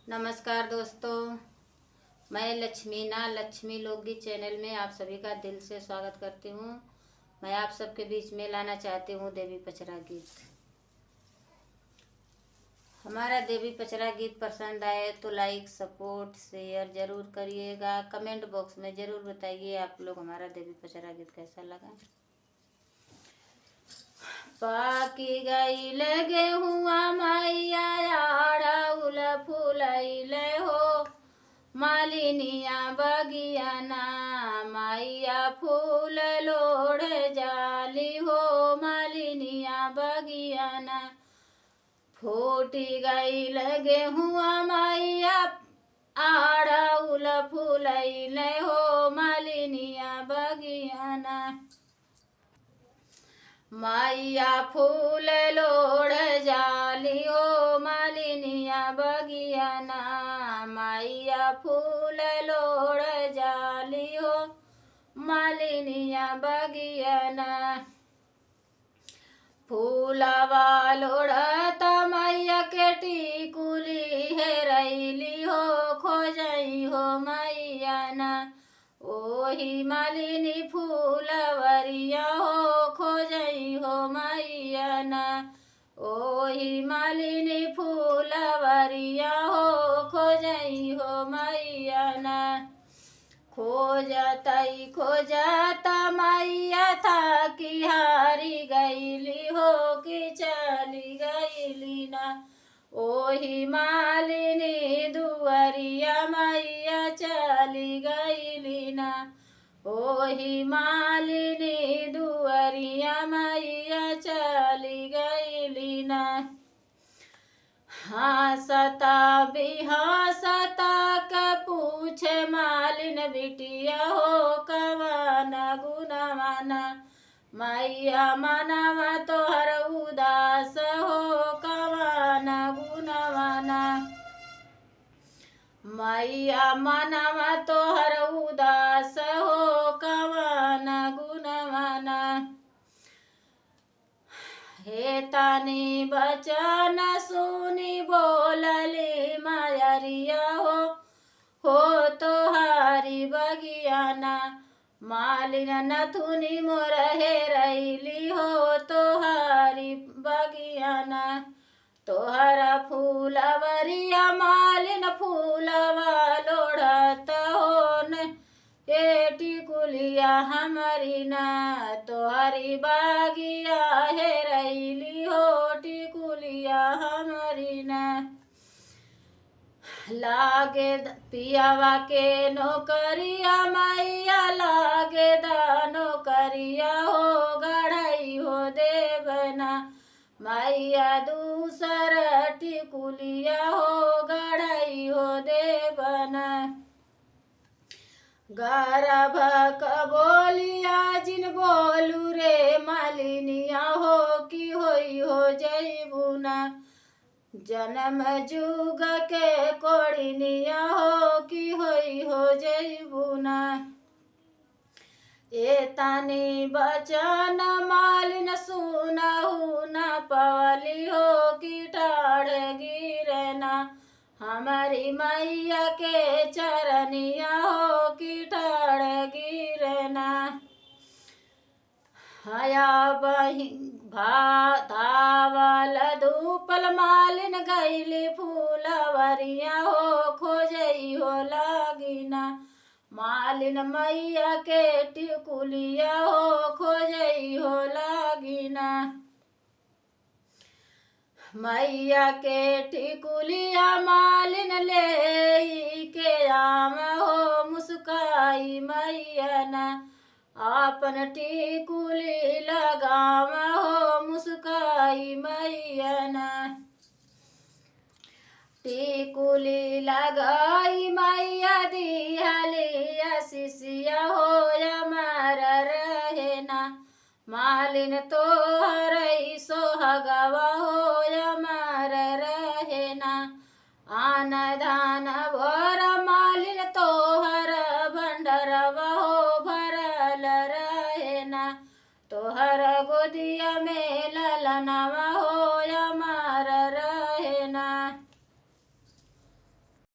नमस्कार दोस्तों, मैं लक्ष्मी लोकगीत चैनल में आप सभी का दिल से स्वागत करती हूँ। मैं आप सबके बीच में लाना चाहती हूँ देवी पचरा गीत। हमारा देवी पचरा गीत पसंद आए तो लाइक सपोर्ट शेयर ज़रूर करिएगा। कमेंट बॉक्स में ज़रूर बताइए आप लोग हमारा देवी पचरा गीत कैसा लगा। पाकी गईल गेहुआ मैया आड़ाउल फुलैले हो, मालिनिया बगियाना मैया फूल लोढ़ जाली हो, मालिनिया बगियाना फूटी गईल गेहुआ मैया आड़ाउल फुलैले हो, मालिनिया बगियाना मैया फूल लोढ़ जाली हो, मालिनिया बगियाना मैया फूल लोढ़ जाली हो, मालिनिया बगियाना फूलवा लोढ़ता मैया के टिकुली हेरैली हो, खोजई हो मैया ना ओही मालिनी फूलवरिया हो, खोजई हो मैया ना ओही मालिनी फूलवरिया हो, खोजई हो मैया ना खोजता मैया था कि हारी गईली हो कि चली गईली ना ओही मालिनी दुआरिया मैया चली गईली ना ओही मालिनी दुआरिया मैया चली गईली ना हंसता बिहसता का पूछे मालिन बिटिया हो कवाना गुनवाना मैया मनवा तोहर उदास हो, कवाना गुनवाना मैया मनवा तोहर उदास हो, कवाना गुनवाना हे तानी बचन सुनी बोलली मायरिया हो तोहारी बगियाना मालिन नथुनी मोर हेरैली हो, तोहारी बगियाना तोहरा फूलवरिया मालिन फूलवा लोढ़त हो न ए टिकुलिया हमारी ना तोहरी बागिया हेरैली हो, टिकुलिया हमारी ना लागे पियावा के नौकरिया मैया लागे नौकरिया हो, गढ़ई हो देवना मैया दूसर टिकुलिया हो, गढ़ई हो देवना गर्भ बोलिया जिन बोलू रे मालिनिया हो कि होई हो जैबुना जन्म जुग के कोड़िनिया हो कि होई हो जैबुना ए तानी बचन मालिन सुनहु न पवली हो कि ठाड़ गिरना हमारी मैया के चरनिया हो कि ठाड़ गिरना हया बही धावल धूपल मालिन गईली फूलवरिया हो, खोजई हो लागिना मालिन मैया के टिकुलिया हो, खोजई हो लागिना मैया के टिकुलिया मालिन ले के आम हो, मुस्काई मैया ना आपन टिकुली लगाम हो, मुस्काई मैया ना टिकुली लगाई मैया दिहली आशीषिया हो अमर रहे ना मालिन तोहरई सोहगवा हो अमर रहे ना आन धान भर मालिन तोहर भंडरवा हो भरल रहे ना तोहर गोदिया में ललनवा